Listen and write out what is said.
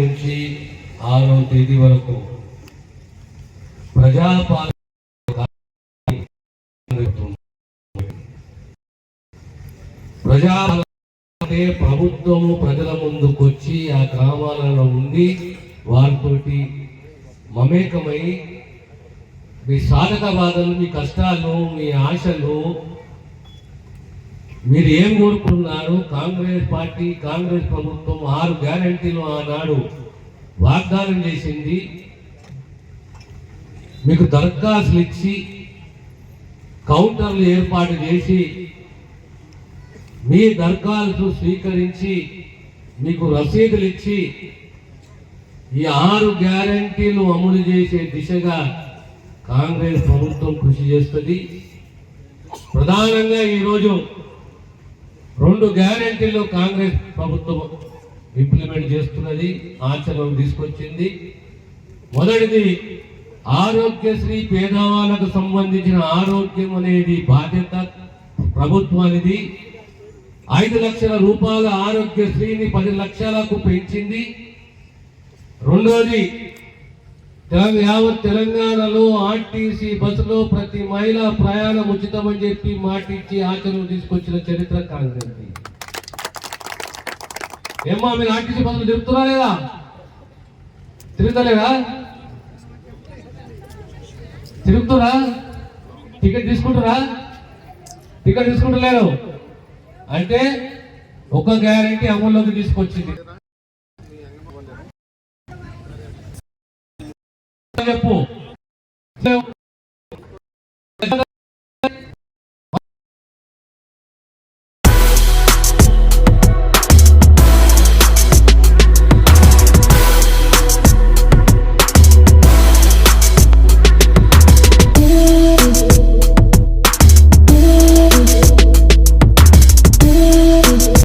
నుంచి 6వ తేదీ వరకు ప్రజాపాలన అంటే ప్రభుత్వము ప్రజల ముందుకొచ్చి ఆ గ్రామాలలో ఉండి వారితోటి మమేకమై మీ సాధక బాధలు, మీ కష్టాలు, మీ ఆశలు, మీరు ఏం కోరుకున్నారు, కాంగ్రెస్ పార్టీ, కాంగ్రెస్ ప్రభుత్వం 6 గ్యారంటీలు ఆనాడు వాగ్దానం చేసింది. మీకు దరఖాస్తులు ఇచ్చి కౌంటర్లు ఏర్పాటు చేసి మీ దరఖాస్తు స్వీకరించి మీకు రసీదులు ఇచ్చి ఈ 6 గ్యారంటీలు అమలు చేసే దిశగా కాంగ్రెస్ ప్రభుత్వం కృషి చేస్తుంది. ప్రధానంగా ఈరోజు 2 గ్యారంటీలు కాంగ్రెస్ ప్రభుత్వం ఇంప్లిమెంట్ చేస్తున్నది, ఆచరణకు తీసుకొచ్చింది. మొదటిది ఆరోగ్యశ్రీ. పేదవాళ్ళకు సంబంధించిన ఆరోగ్యం అనేది బాధ్యత ప్రభుత్వానిది. 5 లక్షల రూపాయల ఆరోగ్యశ్రీని 10 లక్షలకు పెంచింది. రెండోది, యావత్ తెలంగాణలో ఆర్టీసీ బస్సులో ప్రతి మహిళ ప్రయాణం ఉచితమని చెప్పి మాటిచ్చి ఆచరణ తీసుకొచ్చిన చరిత్ర కాంగ్రెస్. ఏమో మీరు ఆర్టీసీ బస్సులు తిరుగుతున్నా లేదా? తిరుగుతలేదా? తిరుగుతురా? టికెట్ తీసుకుంటారా? టికెట్ తీసుకుంటలేరు అంటే ఒక గ్యారెంటీ అమల్లోకి తీసుకొచ్చింది. చెప్పు.